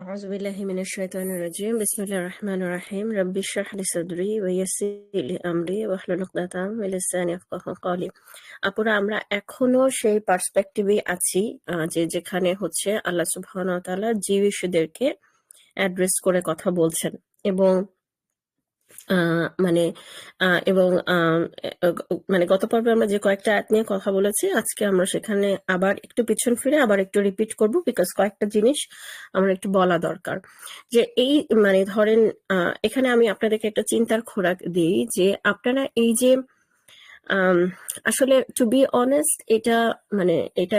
أعوذ بالله من الشيطان الرجيم بسم الله الرحمن الرحيم رب اشرح لي صدري ويسر لي أمري واحلل عقدة من লিসানি ইয়াফকাহু কওলি। আপুরা, আমরা এখনো সেই পার্সপেক্টিভে আছি যেখানে হচ্ছে আল্লাহ সুবহানাহু ওয়া তাআলা জিউসদেরকে অ্যাড্রেস করে কথা বলছেন এবং মানে এবং মানে গত পর্বে আমরা যে কয়েকটা আয়াত নিয়ে কথা বলেছি, আজকে আমরা সেখানে আবার একটু পিছন ফিরে আবার একটু রিপিট করব, বিকজ কয়েকটা জিনিস আমার একটু বলা দরকার। যে এই মানে ধরেন এখানে আমি আপনাদেরকে একটা চিন্তার খোরাক দিই যে আপনারা এই যে আসলে টু বি অনেস্ট এটা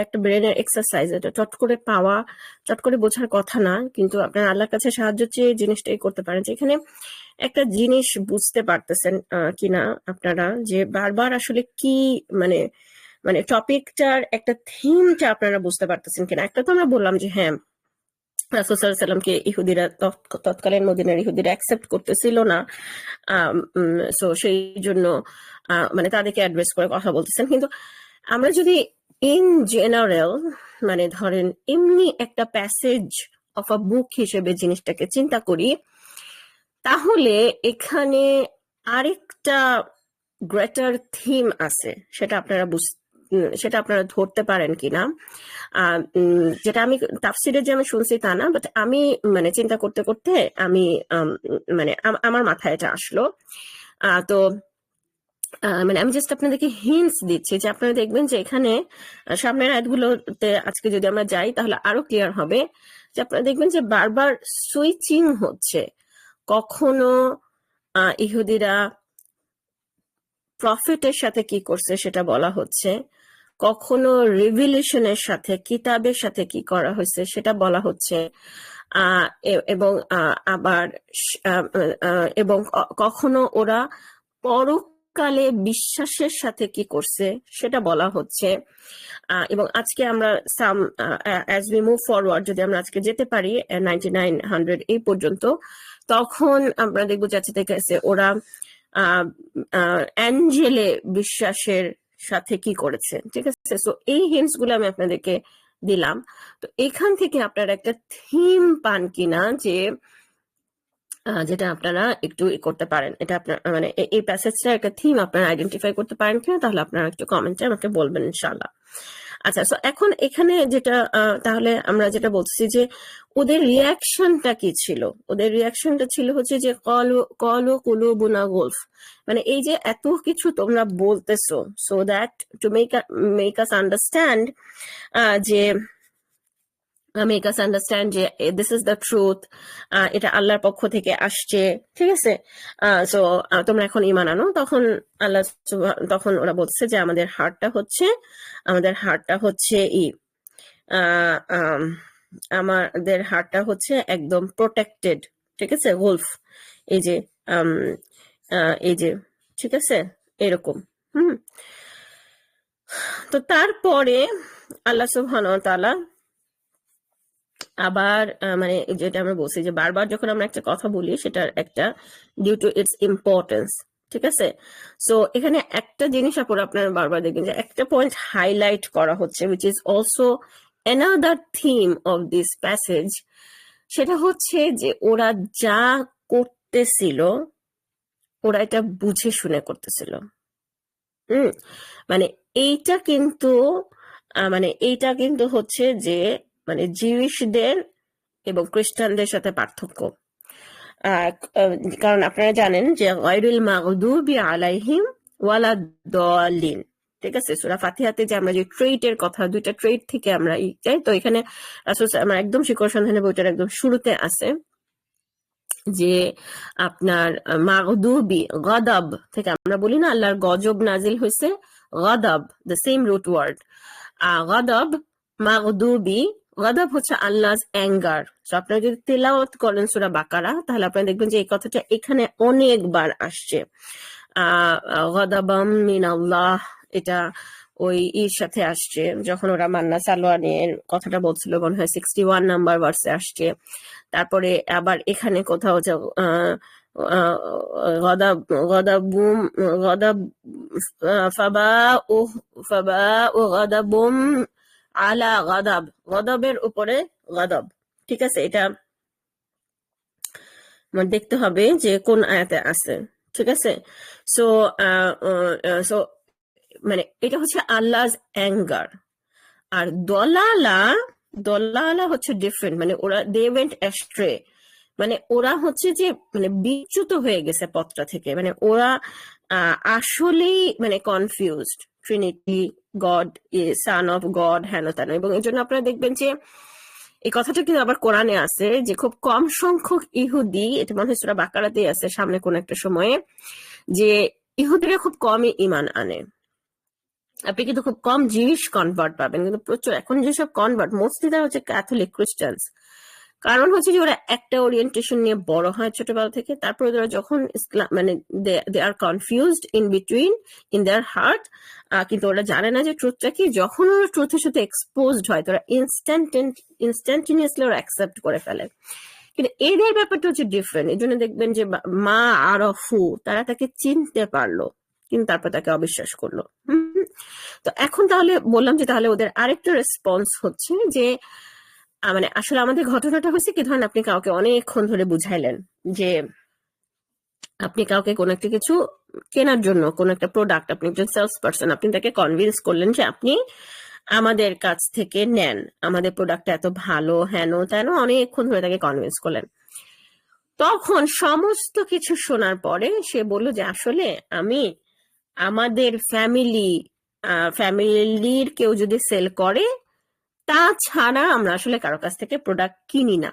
একটা ব্রেনের এক্সারসাইজ। এটা চট করে পাওয়া, চট করে বোঝার কথা না, কিন্তু আপনারা আল্লাহর কাছে সাহায্য চেয়ে জিনিসটাই করতে পারেন। যেখানে একটা জিনিস বুঝতে পারতেছেন কিনা আপনারা, যে বারবার আসলে কি মানে মানে টপিকটার একটা থিমটা আপনারা বুঝতে পারতেছেন কিনা। একটা তো আমরা বললাম যে হ্যাঁ, রাসূল সাল্লাল্লাহু আলাইহি সাল্লামকে ইহুদিরা তৎকালীন মদিনার ইহুদিরা অ্যাকসেপ্ট করতেছিল না, সো সেই জন্য মানে তাদেরকে অ্যাড্রেস করে কথা বলতেছেন। কিন্তু আমরা যদি ইন জেনারেল মানে ধরেন এমনি একটা প্যাসেজ অফ আ বুক হিসেবে জিনিসটাকে চিন্তা করি, তাহলে এখানে আরেকটা গ্রেটার থিম আছে। সেটা আপনারা ধরতে পারেন কিনা, যেটা আমি তাফসিরে যে আমি শুনছি তা না, বাট আমি মানে চিন্তা করতে করতে আমি মানে আমার মাথায় এটা আসলো। তো মানে আমি জাস্ট আপনাদেরকে হিন্টস দিচ্ছি যে আপনারা দেখবেন যে এখানে সামনের আয়াতগুলোতে আজকে যদি আমরা যাই তাহলে আরো ক্লিয়ার হবে। যে আপনারা দেখবেন যে বারবার সুইচিং হচ্ছে। কখনো ইহুদিরা প্রফেটের সাথে কি করছে সেটা বলা হচ্ছে, কখনো রিভিলেশনের সাথে, কিতাবের সাথে কি করা হয়েছে সেটা বলা হচ্ছে, এবং আবার এবং কখনো ওরা পরকালে বিশ্বাসের সাথে কি করছে সেটা বলা হচ্ছে। এবং আজকে আমরা অ্যাজ উই মুভ ফরওয়ার্ড, যদি আমরা আজকে যেতে পারি 9900 এই পর্যন্ত, তখন আমরা দেখবো যাচ্ছে দেখেছে ওরা অ্যাঞ্জেলে বিশ্বাসের সাথে কি করেছে। ঠিক আছে, সো এই হিন্টস গুলো আমি আপনাদেরকে দিলাম। তো এখান থেকে আপনারা একটা থিম পান কিনা যে যেটা আপনারা একটু করতে পারেন, এটা আপনার মানে এই প্যাসেজটা একটা থিম আপনারা আইডেন্টিফাই করতে পারেন কিনা, তাহলে আপনারা একটু কমেন্টে আমাকে বলবেন ইনশাআল্লাহ। আচ্ছা, সো এখন এখানে যেটা তাহলে আমরা যেটা বলছি যে ওদের রিয়াকশনটা কি ছিল। ওদের রিয়াকশনটা ছিল হচ্ছে যে কলু কুলুবুনা গুলফ, মানে এই যে এত কিছু তোমরা বলতেছো, so that to make us understand যে মেক আস আন্ডারস্ট্যান্ড যে দিস ইজ দ্য ট্রুথ, এটা আল্লাহর পক্ষ থেকে আসছে। ঠিক আছে, সো তোমরা এখন ঈমান আনো। তখন তখন ওরা বলছে যে আমাদের হার্টটা হচ্ছে আমাদের হার্টটা হচ্ছে একদম প্রোটেক্টেড। ঠিক আছে, গলফ এই যে ঠিক আছে এরকম। তো তারপরে আল্লাহ সুবহানাহু ওয়া তাআলা আবার মানে যেটা আমরা বলছি যে বারবার যখন আমরা একটা কথা বলি সেটার একটা ডিউ টু ইটস ইম্পর্টেন্স। ঠিক আছে, সো এখানে একটা জিনিস আপনারা বারবার দেখবেন যে একটা পয়েন্ট হাইলাইট করা হচ্ছে, which is also another theme of this passage. সেটা হচ্ছে যে ওরা যা করতেছিল ওরা এটা বুঝে শুনে করতেছিল। মানে এইটা কিন্তু হচ্ছে যে মানে জিউসদের এবং খ্রিস্টানদের সাথে পার্থক্য। কারণ আপনারা জানেন যে গায়রুল মাগদুবি আলাইহিম ওয়ালাদ-দাল্লিন। ঠিক আছে, সূরা ফাতিহাতে যে আমরা যে ট্রেটের কথা, দুইটা ট্রেট থেকে আমরা যাই, তো এখানে রাসূল আমার একদম শিকড় সন্ধানে বইটার একদম শুরুতে আছে যে আপনার মাগদুবি গদব থেকে আমরা বলি না আল্লাহর গজব নাজিল হয়েছে, গদব দ্য সেম রুট ওয়ার্ড। গদব, মাগদুবি, গদব হচ্ছে আল্লাহ's অ্যাঙ্গার। সো আপনারা যদি তেলাওয়াত করেন সূরা বাকারা তাহলে আপনারা দেখবেন যে এই কথাটা এখানে অনেকবার আসছে। গদাবাম মিনাল্লাহ, এটা ওই ইর সাথে আসছে যখন ওরা মান্না সালোয়া নিয়ে কথাটা বলছিল, মনে হয় 61 নাম্বার ভার্সে আসছে। তারপরে আবার এখানে কোথাও যে গদাবের উপরে গদব। ঠিক আছে, এটা আমার দেখতে হবে যে কোন আয়াতে আছে, ঠিক আছে? সো সো মানে এটা হচ্ছে আল্লাহ's অ্যাঙ্গার। আর দলালা, দলালা হচ্ছে ডিফারেন্ট, মানে ওরা দে ওয়েন্ট অ্যাস্ট্রে, মানে ওরা হচ্ছে যে মানে বিচ্যুত হয়ে গেছে পথটা থেকে, মানে ওরা আসলেই মানে confused, Trinity, god, son of god, হেন তেন। এবং এই জন্য আপনারা দেখবেন যে এই কথাটা কিন্তু আবার কোরআনে আছে যে খুব কম সংখ্যক ইহুদি, এটা মনে হয় সূরা বাকারাতেই আছে সামনে কোন একটা সময়ে, যে ইহুদিরা খুব কমই ইমান আনে। আপনি কিন্তু খুব কম জিউস কনভার্ট পাবেন, কিন্তু প্রচুর এখন যেসব কনভার্ট মোস্টলি তারা হচ্ছে ক্যাথলিক খ্রিস্টানস। কারণ হচ্ছে যে ওরা একটা ওরিয়েন্টেশন নিয়ে বড় হয় ছোটবেলা থেকে, তারপরে ওরা যখন ইসলাম মানে they are confused in between in their heart, কিন্তু ওরা জানে না যে ট্রুথটা কি। যখন ওরা ট্রুথের সাথে এক্সপোজড হয় তোরা ইনস্ট্যান্টেনিয়াসলি ওরা অ্যাকসেপ্ট করে ফেলে। কিন্তু এদের ব্যাপারটা হচ্ছে ডিফারেন্ট। এই জন্য দেখবেন যে মা আরফু, তারা তাকে চিনতে পারলো কিন্তু তারপর তাকে অবিশ্বাস করলো। তো এখন তাহলে বললাম যে তাহলে ওদের আরেকটা রেসপন্স হচ্ছে যে মানে আসলে আমাদের ঘটনাটা হচ্ছে কি, ধরেন আপনি কাউকে অনেকক্ষণ ধরে বুঝাইলেন যে আপনি কাউকে কোনো একটা কিছু কেনার জন্য, কোন একটা প্রোডাক্ট, আপনি একজন সেলস পার্সন, আপনি তাকে কনভিন্স করলেন যে আপনি আমাদের কাছ থেকে নেন, আমাদের প্রোডাক্টটা এত ভালো, হেন তেন, অনেকক্ষণ ধরে তাকে কনভিন্স করলেন। তখন সমস্ত কিছু শোনার পরে সে বলল যে আসলে আমি আমাদের ফ্যামিলির কেউ যদি সেল করে, তাছাড়া আমরা আসলে কারো কাছ থেকে প্রোডাক্ট কিনি না,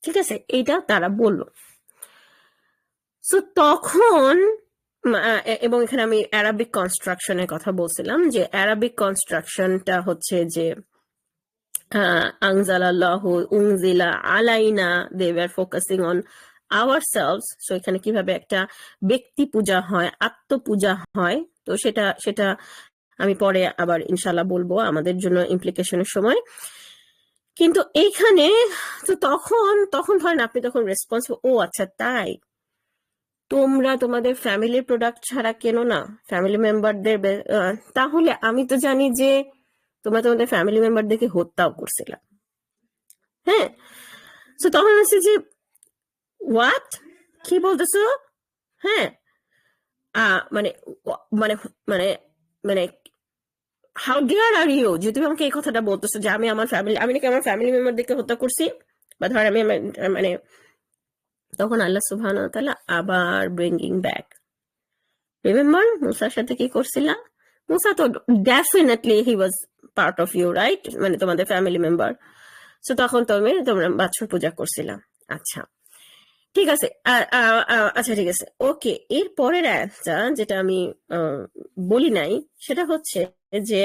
ঠিক আছে, এইটা তারা বলল। সো তখন এবং এখানে আমি অ্যারাবিক কনস্ট্রাকশনের কথা বলছিলাম, যে অ্যারাবিক কনস্ট্রাকশনটা হচ্ছে যে আনজালাল্লাহু উনজিলা আলাইনা, they were focusing on ourselves. So এখানে কিভাবে একটা ব্যক্তি পূজা হয়, আত্মপূজা হয়, তো সেটা সেটা আমি পরে আবার ইনশাল্লাহ বলবো আমাদের জন্য ইমপ্লিকেশনের সময়। কিন্তু এইখানে তো তখন তখন ধরেন আপনি তখন রেসপন্স, ও আচ্ছা তাই, তোমরা তোমাদের ফ্যামিলির প্রোডাক্ট ছাড়া কেনো না, ফ্যামিলি মেম্বারদের, তাহলে আমি তো জানি যে তোমরা তোমাদের ফ্যামিলি মেম্বারদেরকে হত্যাও করছিলাম। হ্যাঁ, তো তখন হচ্ছে যে হোয়াট, কি বলতেছো? হ্যাঁ, মানে মানে মানে মানে হাউ ডিয়ার আর ইউ, যে তুমি আমাকে এই কথাটা বলতেছো যে আমি নাকি আমার ফ্যামিলি মেম্বারদেরকে হত্যা করছি, বা ধর আমি মানে তখন আল্লাহ সুবহানাহু ওয়া তাআলা আবার ব্রিঙ্গিং ব্যাক, রিমেম্বার মুসার সাথে কি করছিলাম? মুসা তো definitely he was part of you, right, মানে তোমাদের ফ্যামিলি মেম্বার। সো তখন তোমরা বাছুর পূজা করছিলাম। আচ্ছা ঠিক আছে, আচ্ছা ঠিক আছে, ওকে। এর পরের একটা যেটা আমি বলি নাই সেটা হচ্ছে যে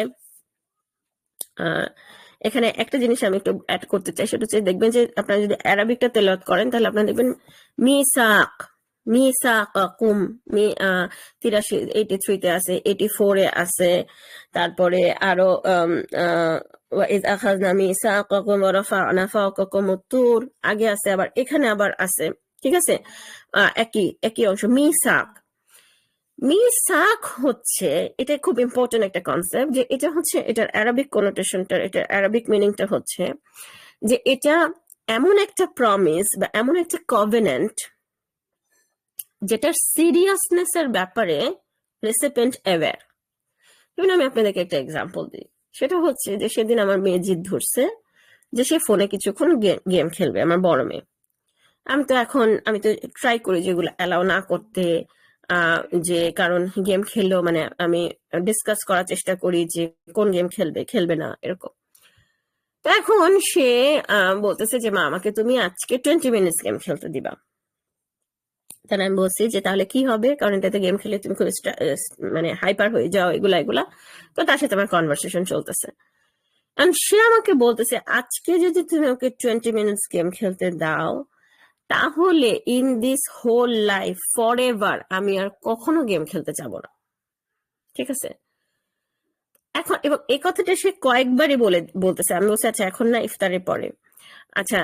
এখানে একটা জিনিস আমি একটু অ্যাড করতে চাই, সেটা হচ্ছে দেখবেন যে আপনারা যদি অ্যারাবিকটা তেলাওয়াত করেন তাহলে আপনারা দেখবেন মিসাক, মিসাকাকুম, 83 তে আছে, 84 আছে, তারপরে আরো ওয়াইজ আখাযনা মিসাকাকুম ওয়া রাফা'না ফাওকাকুম তুর আগে আছে, আবার এখানে আবার আছে, ঠিক আছে, একই একই অংশ। মিসাক, মিসাক হচ্ছে, এটা খুব ইম্পর্টেন্ট একটা কনসেপ্ট, যে এটা হচ্ছে এটার অ্যারাবিক কোনোটেশনটা, এটার অ্যারাবিক মিনিংটা হচ্ছে যে এটা এমন একটা প্রমিস বা এমন একটা কভেনেন্ট যেটার সিরিয়াসনেস এর ব্যাপারে রেসিপিয়েন্ট অ্যাওয়্যার। যেমন আমি আপনাদেরকে একটা এক্সাম্পল দিই, সেটা হচ্ছে যে সেদিন আমার মেয়ে জিদ ধরছে যে সে ফোনে কিছুক্ষণ গেম খেলবে, আমার বড় মেয়ে। আমি তো ট্রাই করি যেগুলো অ্যালাউ না করতে, যে কারণ গেম খেললেও মানে আমি ডিসকাস করার চেষ্টা করি যে কোন গেম খেলবে খেলবে না এরকম। তো এখন সে বলতেছে যে মা আমাকে তুমি আজকে 20 মিনিটস গেম খেলতে দিবা। তাহলে আমি বলছি যে তাহলে কি হবে, কারণ এটাতে গেম খেলে তুমি খুব মানে হাইপার হয়ে যাও, এগুলা এগুলা। তো তার সাথে আমার কনভারসেশন চলতেছে, সে আমাকে বলতেছে আজকে যদি তুমি ওকে 20 মিনিটস গেম খেলতে দাও, তাহলে in this whole life forever আমি আর কখনো গেম খেলতে যাবো না, ঠিক আছে। এখন এবং এই কথাটা সে কয়েকবারই বলতেছে। আমি বলছি আচ্ছা এখন না, ইফতারের পরে, আচ্ছা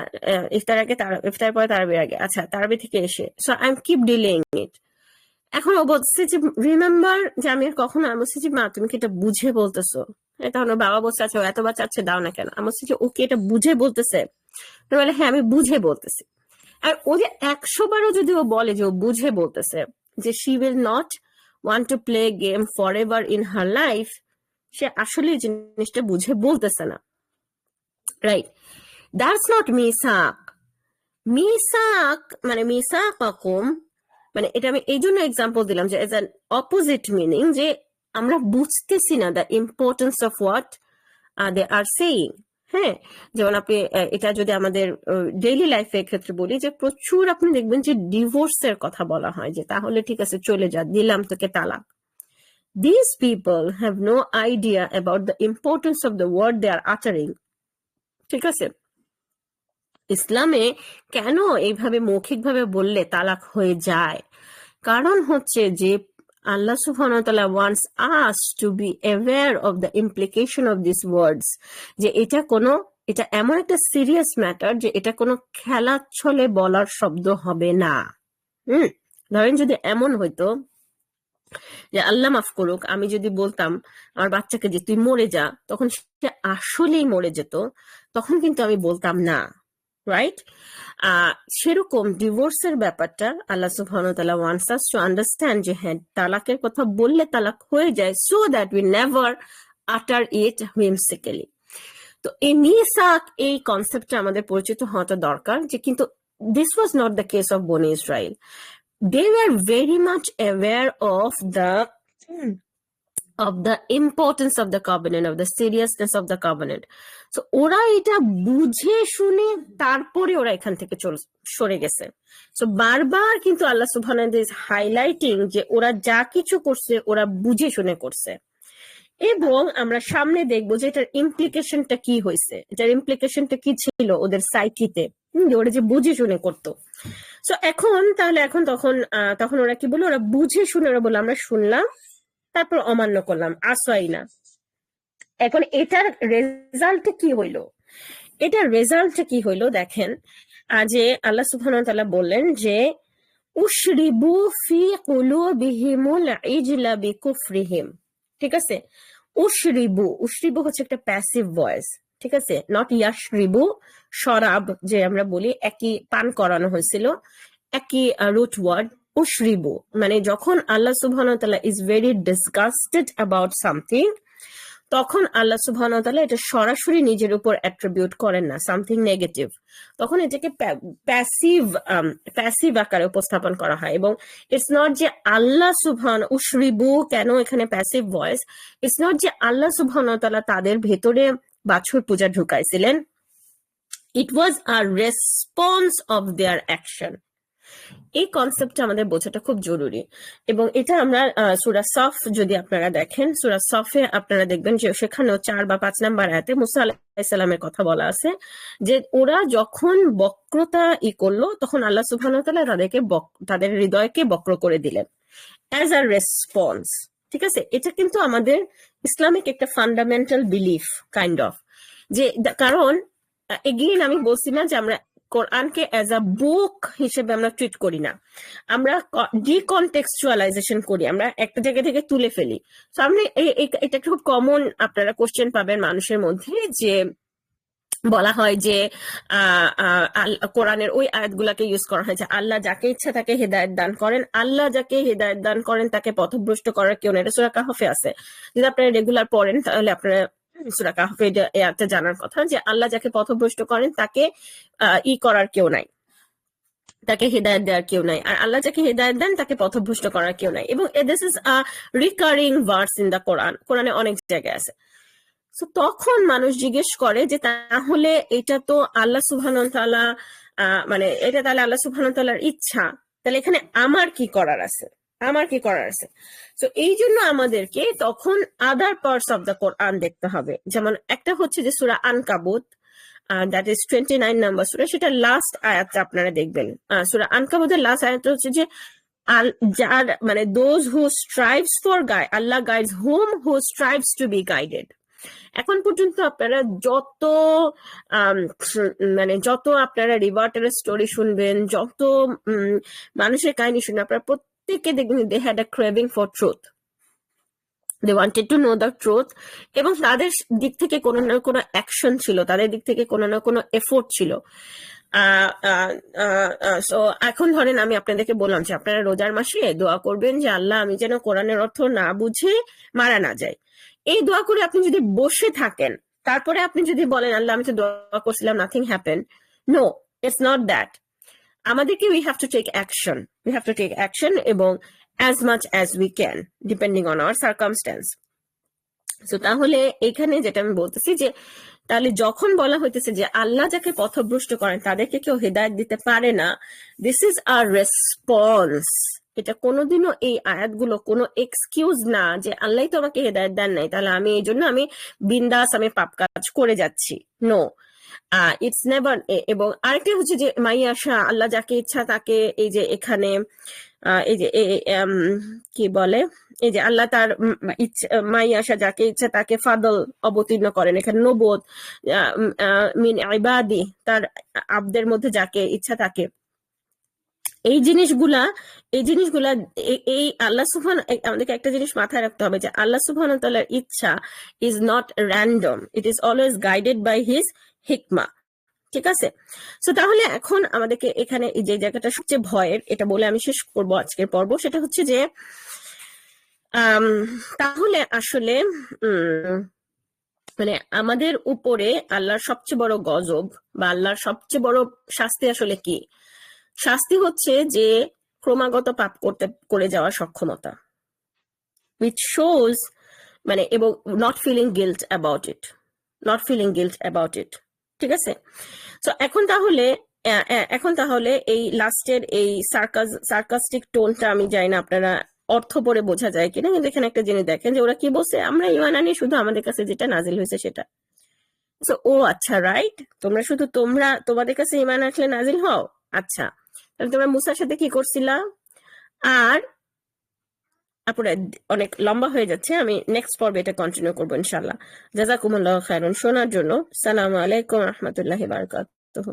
ইফতার পরে তারাবির আগে, আচ্ছা তারাবি থেকে এসে, so I am keep delaying it. এখন ও বলছে যে রিমেম্বার, যে আমি আর কখনো, আমি বলছি যে মা তুমি কি এটা বুঝে বলতেছো? তখন ওর বাবা বলছে আচ্ছা এতবার চাচ্ছে দাও না কেন। আমি বলছি যে ওকে এটা বুঝে বলতেছে? বলে হ্যাঁ আমি বুঝে বলতেছি। আর ও যে 100 বারও যদি ও বলে যে ও বুঝে বলতেছে যে she will not want to play game forever in her life, সে আসলে জিনিসটা বুঝে বলতেছে না, রাইট? দ্যাটস নট মিসাক। মিসাক মানে মিসাকাকুম, মানে এটা আমি এই জন্য এক্সাম্পল দিলাম যে এজ অ্যান অপোজিট মিনিং, যে আমরা বুঝতেছি না the importance of what they are saying. হ্যাঁ, যেমন আপনি এটা যদি আমাদের ডেইলি লাইফের ক্ষেত্রে বলি, যে প্রচুর আপনি দেখবেন যে ডিভোর্সের কথা বলা হয়, যে তাহলে ঠিক আছে চলে যা, দিলাম তোকে তালাক। These people have no idea about the importance of the word they are uttering. ঠিক আছে, ইসলামে কেন এইভাবে মৌখিকভাবে বললে তালাক হয়ে যায়? কারণ হচ্ছে যে আল্লাহ সুবহানাহু ওয়া তাআলা wants us to be aware of the implication of these words, যে এটা এমন একটা সিরিয়াস ম্যাটার যে এটা কোনো খেলার ছলে বলার শব্দ হবে না। ধরেন যদি এমন হইতো যে আল্লাহ মাফ করুক, আমি যদি বলতাম আমার বাচ্চাকে যে তুই মরে যা, তখন সে আসলেই মরে যেত, তখন কিন্তু আমি বলতাম না, রাইট? সেরকম ডিভোর্সের ব্যাপারটা আল্লাহ সুবহানাহু ওয়া তাআলা ওয়ান্টস আস টু আন্ডারস্ট্যান্ড যে হ্যাঁ, তালাকের কথা বললে তালাক হয়ে যায়, সো দ্যাট উই নেভার আটার ইট whimsically। তো এই মিসাক, এই কনসেপ্টটা আমাদের পরিচিত হওয়াটা দরকার, যে কিন্তু this was not the case of বনি Israil. They were very much aware of the importance of the covenant, of the seriousness of the covenant. So ওরা এটা বুঝে শুনে তারপরে ওরা এখান থেকে সরে গেছে। সো বারবার কিন্তু আল্লাহ সুবহানাহু ওয়া তাআলা ইজ হাইলাইটিং যে ওরা যা কিছু করছে ওরা বুঝে শুনে করছে, এবং আমরা সামনে দেখবো যে এটার ইমপ্লিকেশনটা কি হয়েছে, এটার ইমপ্লিকেশনটা কি ছিল ওদের সাইকিতে, ওরা যে বুঝে শুনে করতো। সো এখন তখন ওরা কি বললো, ওরা বুঝে শুনে ওরা বললো আমরা শুনলাম, তারপর অমান্য করলাম, আসোয়াই না। এখন এটার রেজাল্টটা কি হইলো? দেখেন, যে আল্লাহ সুবহানাহু ওয়া তাআলা বললেন যে উশরিবু ফি কুলুবিহিমুল ইজলা বিকুফরিহিম। ঠিক আছে, উশরিবু হচ্ছে একটা প্যাসিভ ভয়েস, ঠিক আছে, নট ইয়াশরিবু। শরাব যে আমরা বলি, একই, পান করানো হয়েছিল, একই রুট ওয়ার্ড। উশরিবু মানে যখন আল্লাহ সুবহানাহু ওয়া তাআলা is very disgusted about something, তখন আল্লাহ সুবহানাহু ওয়া তাআলা এটা সরাসরি নিজের উপর অ্যাট্রিবিউট করেন না, সামথিং নেগেটিভ, তখন এটাকে প্যাসিভ আকারে উপস্থাপন করা হয়। এবং ইটস নট যে আল্লাহ উশরিবু, কেন এখানে প্যাসিভ ভয়েস? ইটস নট যে আল্লাহ সুবহানাহু ওয়া তাআলা তাদের ভেতরে বাছুর পূজা ঢুকাইছিলেন, it was a response of their action. এই কনসেপ্টটা আমাদের বোঝাটা খুব জরুরি, এবং এটা আমরা সূরা সফ যদি আপনারা দেখেন, সূরা সফে আপনারা দেখবেন যে সেখানেও 4 বা 5 নাম্বার আয়াতে মুসা আলাইহিস সালামের কথা বলা আছে, যে ওরা যখন বক্রতা করলো, তখন আল্লাহ সুবহানাহু ওয়া তাআলা তাদের হৃদয়কে বক্র করে দিলেন অ্যাজ আ রেসপন্স। ঠিক আছে, এটা কিন্তু আমাদের ইসলামিক একটা ফান্ডামেন্টাল বিলিফ কাইন্ড অফ, যে কারণ এগেইন আমি বলছি না যে আমরা কোরআনকে অ্যাজ আ বুক হিসেবে আমরা ট্রিট করি না, আমরা ডিকনটেক্সচুয়ালাইজেশন করি, আমরা একটা জায়গা থেকে তুলে ফেলি। তো আপনি এটা খুব কমন আপনারা কোশ্চেন পাবেন মানুষের মধ্যে, যে বলা হয় যে কোরআনের ওই আয়াতগুলাকে ইউজ করা হয় যে আল্লাহ যাকে ইচ্ছা তাকে হেদায়েত দান করেন, আল্লাহ যাকে হেদায়েত দান করেন তাকে পথভ্রষ্ট করার কেউ নেই। এটা সূরা কাহফে আছে, যদি আপনারা রেগুলার পড়েন তাহলে আপনারা সূরা কাহফে এটা জানার কথা, যে আল্লাহ যাকে পথভ্রষ্ট করেন তাকে করার কেউ নাই, তাকে হেদায়েত দেওয়ার কেউ নাই, আর আল্লাহ যাকে হেদায়েত দেন তাকে পথভ্রষ্ট করার কেউ নাই। এবং this is a recurring verse in the কোরআনে অনেক জায়গায় আছে। তো তখন মানুষ জিজ্ঞেস করে যে তাহলে এটা তো আল্লাহ সুবহানাহু ওয়া তাআলা, মানে এটা তাহলে আল্লাহ সুবহানাহু ওয়া তাআলার ইচ্ছা, তাহলে এখানে আমার কি করার আছে? তো এই জন্য আমাদেরকে তখন আদার পার্টস অফ দ্য কোরআন দেখতে হবে। যেমন একটা হচ্ছে যে সূরা আনকাবুত, দ্যাট ইজ 29 নাম্বার সূরা, সেটা লাস্ট আয়াতটা আপনারা দেখবেন। সূরা আনকাবুতের লাস্ট আয়াতটা হচ্ছে যে যার মানে those who strives for guide, Allah guides whom who strives to be guided। এখন পর্যন্ত আপনারা যত আপনারা রিভার্টার স্টোরি শুনবেন, যত মানুষের কাহিনী শুনবেন, আপনারা প্রত্যেককে দেখবেন they had a craving for truth, they wanted to know the truth, এবং তাদের দিক থেকে কোনো না কোনো অ্যাকশন ছিল, তাদের দিক থেকে কোনো না কোনো এফোর্ট ছিল। সো এখন ধরেন আমি আপনাদেরকে বললাম যে আপনারা রোজার মাসে দোয়া করবেন যে আল্লাহ আমি যেন কোরআনের অর্থ না বুঝে মারা না যাই। এই দোয়া করে আপনি যদি বসে থাকেন, তারপরে আপনি যদি বলেন আল্লাহ আমি তো দোয়া করছিলাম, nothing happen, no, it's not that. আমাদেরকে we have to take action, এবং as much as we can depending on our circumstance. তো তাহলে এখানে যেটা আমি বলতেছি যে তাহলে যখন বলা হইতেছে যে আল্লাহ যাকে পথভ্রষ্ট করেন তাদেরকে কেউ হেদায়েত দিতে পারে না, দিস ইজ আ রেসপন্স। এটা কোনোদিনও এই আয়াতগুলো কোনো এক্সকিউজ না যে আল্লাহ তো আমাকে হেদায়েত দেন নাই, তাহলে আমি এই জন্য আমি বিন্দাস আমি পাপ কাজ করে যাচ্ছি, নো, ইটস নেভার। এবং আরেকটা হচ্ছে যে মাইয়াশা, আল্লাহ যাকে ইচ্ছা তাকে, এই যে এখানে এই যে কি বলে, এই যে আল্লাহ তার মাইয়াশা যাকে ইচ্ছা তাকে ফাদল অবতীর্ণ করেন, এখানে নবুয়ত মিন ইবাদি, তার আব্দের মধ্যে যাকে ইচ্ছা তাকে। এই জিনিসগুলা এই আল্লাহ সুবহান, আমাদেরকে একটা জিনিস মাথায় রাখতে হবে যে আল্লাহ সুবহানাহু ওয়া তাআলার ইচ্ছা is not random, it is always guided by his হিকমা। ঠিক আছে? সো তাহলে এখন আমাদেরকে এখানে যে জায়গাটা সবচেয়ে ভয়ের, এটা বলে আমি শেষ করব আজকের পর্ব, সেটা হচ্ছে যে তাহলে আসলে মানে আমাদের উপরে আল্লাহর সবচেয়ে বড় গজব বা আল্লাহর সবচেয়ে বড় শাস্তি আসলে কি? শাস্তি হচ্ছে যে ক্রমাগত পাপ করে যাওয়ার সক্ষমতা, which shows মানে, এবং not feeling guilt about it, ঠিক আছে? তো এখন তাহলে এই লাস্টের এই সার্কাস্টিক টোনটা আমি জানি না আপনারা অর্থ পড়ে বোঝা যায় কিনা, কিন্তু এখানে একটা জিনিস দেখেন যে ওরা কি বলছে, আমরা ঈমান আনি শুধু আমাদের কাছে যেটা নাজিল হয়েছে সেটা। সো ও আচ্ছা, রাইট, তোমাদের কাছে ঈমান আসলে নাজিল হও, আচ্ছা, তাহলে তোমরা মুসার সাথে কি করছিলা? আর তারপরে অনেক লম্বা হয়ে যাচ্ছে, আমি নেক্সট পর্বে এটা কন্টিনিউ করবো ইনশাল্লাহ। জাযাকুমুল্লাহু খায়রান। শোনার জন্য সালামু আলাইকুম রহমতুল্লাহি বারাকাতুহু।